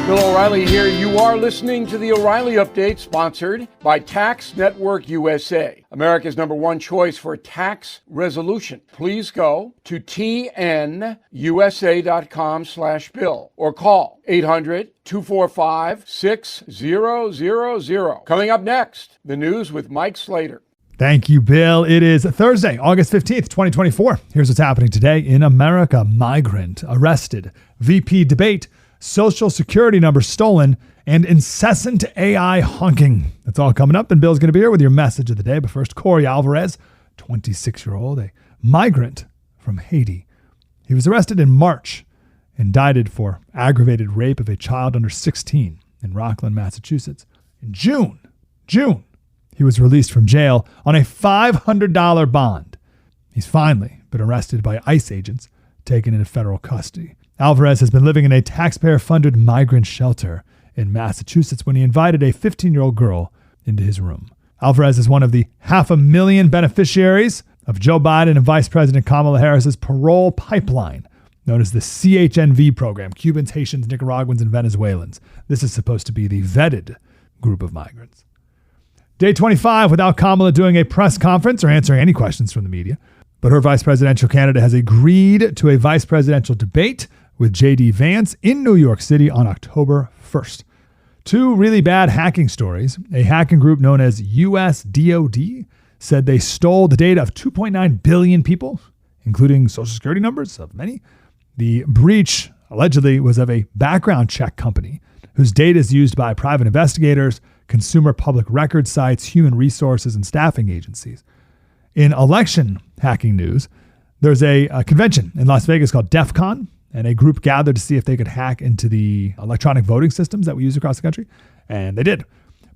Bill O'Reilly here. You are listening to the O'Reilly Update, sponsored by Tax Network USA, America's #1 choice for tax resolution. Please go to tnusa.com/bill or call 800-245-6000. Coming up next, the news with Mike Slater. Thank you, Bill. It is Thursday, August 15th, 2024. Here's what's happening today in America. Migrant arrested, VP debate, Social Security number stolen, and incessant AI honking. That's all coming up. And Bill's going to be here with your message of the day. But first, Corey Alvarez, 26-year-old, a migrant from Haiti. He was arrested in March, indicted for aggravated rape of a child under 16 in Rockland, Massachusetts. In June, he was released from jail on a $500 bond. He's finally been arrested by ICE agents, taken into federal custody. Alvarez has been living in a taxpayer-funded migrant shelter in Massachusetts when he invited a 15-year-old girl into his room. Alvarez is one of the 500,000 beneficiaries of Joe Biden and Vice President Kamala Harris's parole pipeline, known as the CHNV program, Cubans, Haitians, Nicaraguans, and Venezuelans. This is supposed to be the vetted group of migrants. Day 25 without Kamala doing a press conference or answering any questions from the media. But her vice presidential candidate has agreed to a vice presidential debate with J.D. Vance in New York City on October 1st. Two really bad hacking stories. A hacking group known as USDOD said they stole the data of 2.9 billion people, including social security numbers of many. The breach allegedly was of a background check company whose data is used by private investigators, consumer public record sites, human resources, and staffing agencies. In election hacking news, there's a convention in Las Vegas called DEF CON, and a group gathered to see if they could hack into the electronic voting systems that we use across the country, and they did.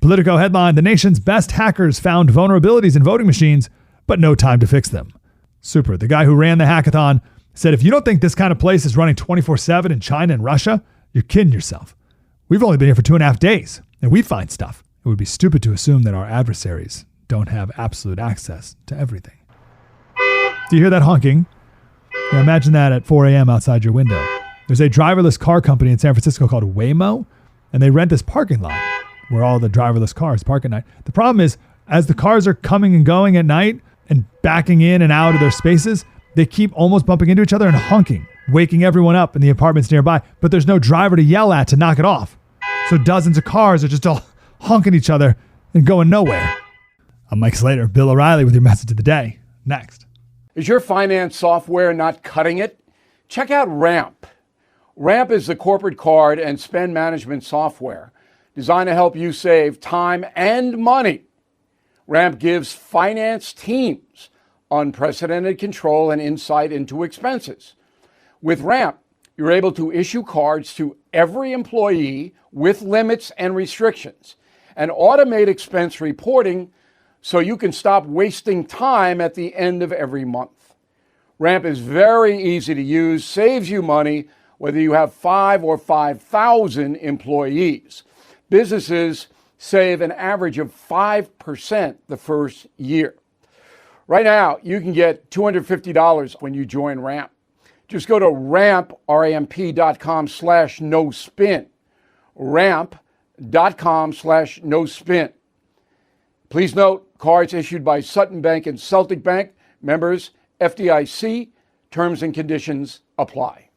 Politico headline, the nation's best hackers found vulnerabilities in voting machines, but no time to fix them. Super. The guy who ran the hackathon said, if you don't think this kind of place is running 24/7 in China and Russia, you're kidding yourself. We've only been here for 2.5 days, and we find stuff. It would be stupid to assume that our adversaries don't have absolute access to everything. Do you hear that honking? Now imagine that at 4 a.m. outside your window. There's a driverless car company in San Francisco called Waymo, and they rent this parking lot where all the driverless cars park at night. The problem is, as the cars are coming and going at night and backing in and out of their spaces, they keep almost bumping into each other and honking, waking everyone up in the apartments nearby, but there's no driver to yell at to knock it off. So dozens of cars are just all honking each other and going nowhere. I'm Mike Slater, Bill O'Reilly with your message of the day. Next. Is your finance software not cutting it? Check out Ramp. Ramp is the corporate card and spend management software designed to help you save time and money. Ramp gives finance teams unprecedented control and insight into expenses. With Ramp, you're able to issue cards to every employee with limits and restrictions and automate expense reporting so you can stop wasting time at the end of every month. Ramp is very easy to use, saves you money, whether you have 5 or 5,000 employees. Businesses save an average of 5% the first year. Right now, you can get $250 when you join Ramp. Just go to ramp.com/no-spin. Ramp.com/no-spin. Please note, cards issued by Sutton Bank and Celtic Bank, members FDIC, terms and conditions apply.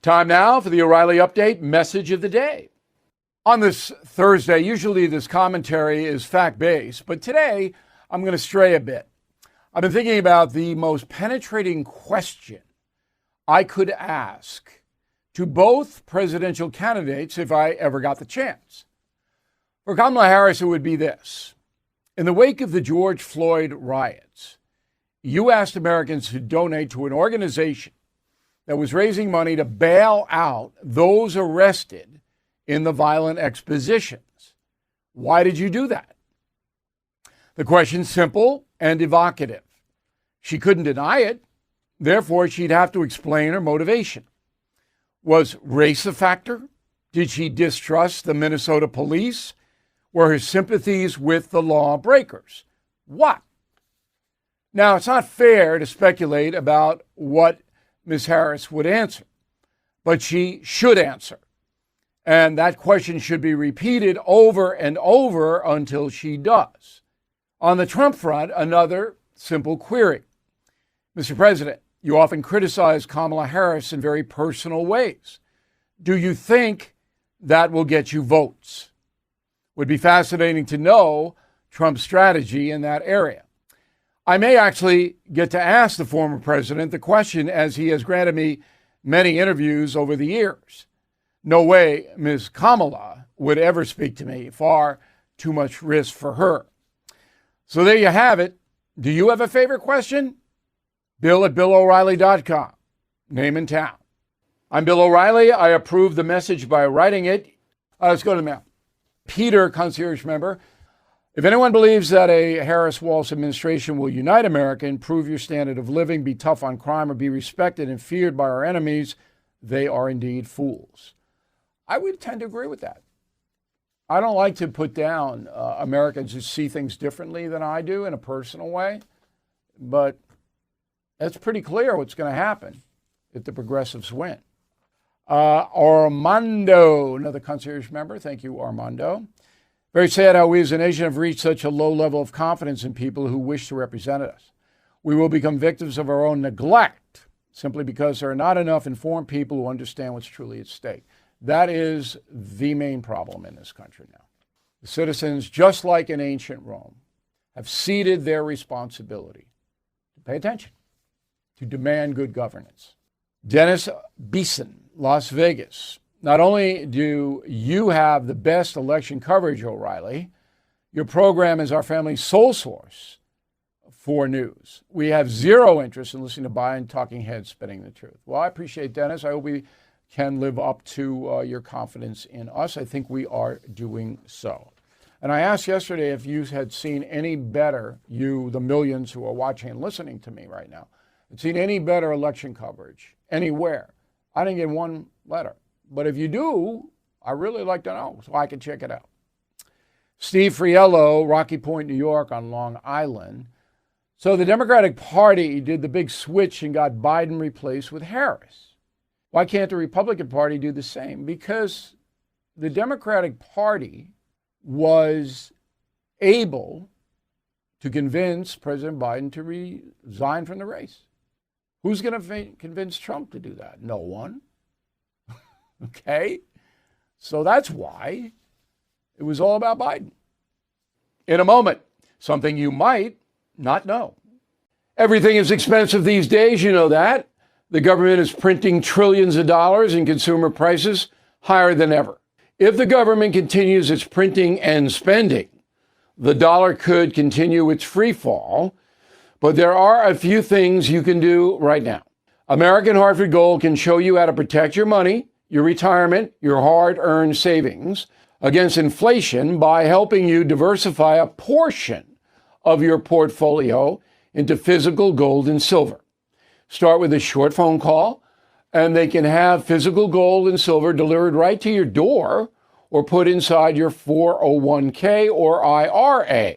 Time now for the O'Reilly Update message of the day. On this Thursday, usually this commentary is fact-based, but today I'm going to stray a bit. I've been thinking about the most penetrating question I could ask to both presidential candidates if I ever got the chance. For Kamala Harris, it would be this. In the wake of the George Floyd riots, you asked Americans to donate to an organization that was raising money to bail out those arrested in the violent expositions. Why did you do that? The question's simple and evocative. She couldn't deny it, therefore she'd have to explain her motivation. Was race a factor? Did she distrust the Minnesota police? Were her sympathies with the lawbreakers? What? Now, it's not fair to speculate about what Ms. Harris would answer, but she should answer. And that question should be repeated over and over until she does. On the Trump front, another simple query. Mr. President, you often criticize Kamala Harris in very personal ways. Do you think that will get you votes? Would be fascinating to know Trump's strategy in that area. I may actually get to ask the former president the question, as he has granted me many interviews over the years. No way Ms. Kamala would ever speak to me. Far too much risk for her. So there you have it. Do you have a favorite question? Bill@BillO'Reilly.com. Name and town. I'm Bill O'Reilly. I approve the message by writing it. Let's go to the mail. Peter, concierge member. If anyone believes that a Harris-Walz administration will unite America, improve your standard of living, be tough on crime, or be respected and feared by our enemies, they are indeed fools. I would tend to agree with that. I don't like to put down Americans who see things differently than I do in a personal way, but it's pretty clear what's going to happen if the progressives win. Armando, another concierge member. Thank you, Armando. Very sad how we as a nation have reached such a low level of confidence in people who wish to represent us. We will become victims of our own neglect simply because there are not enough informed people who understand what's truly at stake. That is the main problem in this country now. The citizens, just like in ancient Rome, have ceded their responsibility to pay attention, to demand good governance. Dennis Beeson, Las Vegas. Not only do you have the best election coverage, O'Reilly, your program is our family's sole source for news. We have zero interest in listening to Biden talking heads spinning the truth. Well, I appreciate Dennis. I hope we can live up to your confidence in us. I think we are doing so. And I asked yesterday if you had seen any better, you, the millions who are watching and listening to me right now, had seen any better election coverage anywhere. I didn't get one letter. But if you do, I really like to know so I can check it out. Steve Friello, Rocky Point, New York on Long Island. So the Democratic Party did the big switch and got Biden replaced with Harris. Why can't the Republican Party do the same? Because the Democratic Party was able to convince President Biden to resign from the race. Who's going to convince Trump to do that? No one. Okay? So that's why it was all about Biden. In a moment, something you might not know. Everything is expensive these days, you know that. The government is printing trillions of dollars and consumer prices higher than ever. If the government continues its printing and spending, the dollar could continue its free fall. But there are a few things you can do right now. American Hartford Gold can show you how to protect your money, your retirement, your hard-earned savings against inflation by helping you diversify a portion of your portfolio into physical gold and silver. Start with a short phone call, and they can have physical gold and silver delivered right to your door or put inside your 401k or IRA.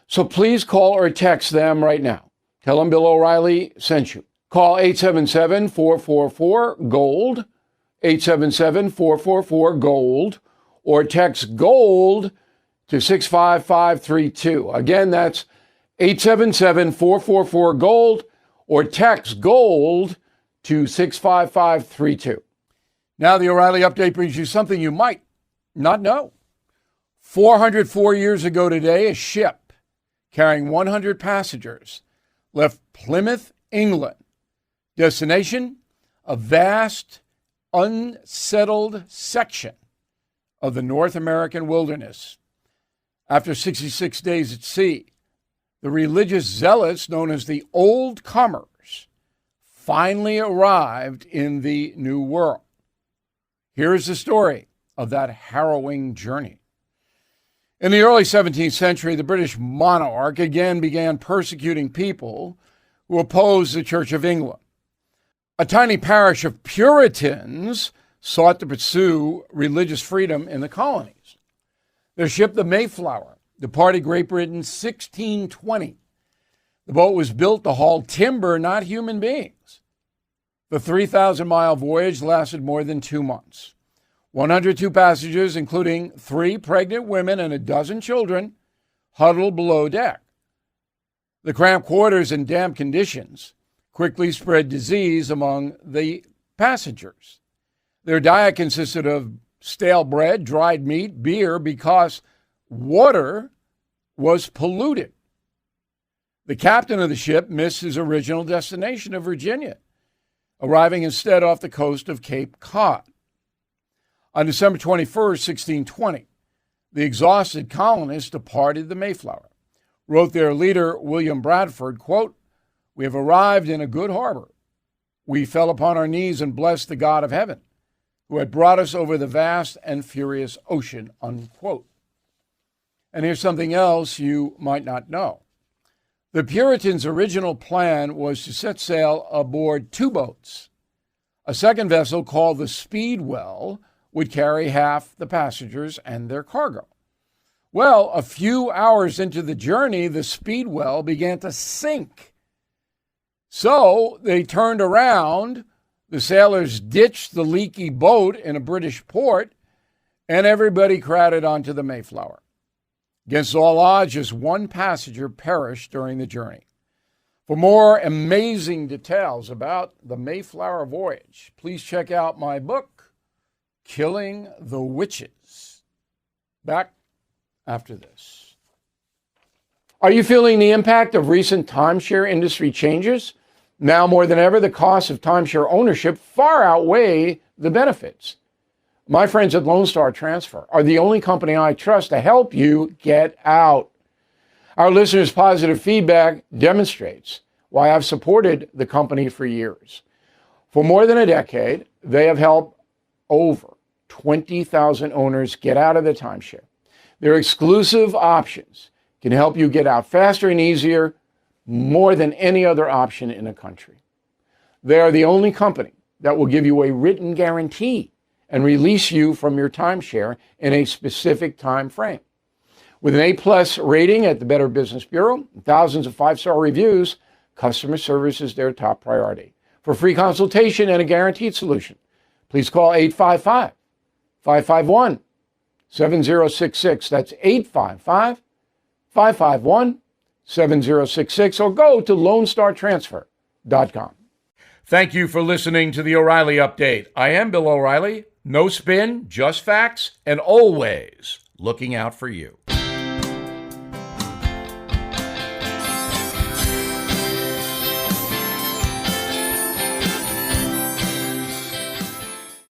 So please call or text them right now. Tell them Bill O'Reilly sent you. Call 877-444-GOLD, 877-444-GOLD, or text GOLD to 65532. Again, that's 877-444-GOLD, or text GOLD to 65532. Now the O'Reilly Update brings you something you might not know. 404 years ago today, a ship carrying 100 passengers left Plymouth, England. Destination, a vast, unsettled section of the North American wilderness. After 66 days at sea, the religious zealots known as the Old Comers finally arrived in the New World. Here's the story of that harrowing journey. In the early 17th century, the British monarch again began persecuting people who opposed the Church of England. A tiny parish of Puritans sought to pursue religious freedom in the colonies. Their ship, the Mayflower, departed Great Britain 1620. The boat was built to haul timber, not human beings. The 3,000-mile voyage lasted more than 2 months. 102 passengers, including 3 pregnant women and a dozen children, huddled below deck. The cramped quarters and damp conditions quickly spread disease among the passengers. Their diet consisted of stale bread, dried meat, beer, because water was polluted. The captain of the ship missed his original destination of Virginia, arriving instead off the coast of Cape Cod. On December 21st, 1620, the exhausted colonists departed the Mayflower. Wrote their leader, William Bradford, quote, "We have arrived in a good harbor. We fell upon our knees and blessed the God of heaven, who had brought us over the vast and furious ocean," unquote. And here's something else you might not know. The Puritans' original plan was to set sail aboard 2 boats. A second vessel called the Speedwell would carry half the passengers and their cargo. Well, a few hours into the journey, the Speedwell began to sink. So they turned around, the sailors ditched the leaky boat in a British port, and everybody crowded onto the Mayflower. Against all odds, just 1 passenger perished during the journey. For more amazing details about the Mayflower voyage, please check out my book, Killing the Witches. Back after this. Are you feeling the impact of recent timeshare industry changes? Now more than ever, the costs of timeshare ownership far outweigh the benefits. My friends at Lone Star Transfer are the only company I trust to help you get out. Our listeners' positive feedback demonstrates why I've supported the company for years. For more than a decade, they have helped over 20,000 owners get out of the timeshare. Their exclusive options can help you get out faster and easier, more than any other option in the country. They are the only company that will give you a written guarantee and release you from your timeshare in a specific time frame. With an A+ rating at the Better Business Bureau, thousands of 5-star reviews, customer service is their top priority. For free consultation and a guaranteed solution, please call 855-551-7066. That's 855-551-7066, or go to LoneStarTransfer.com. Thank you for listening to the O'Reilly Update. I am Bill O'Reilly. No spin, just facts, and always looking out for you.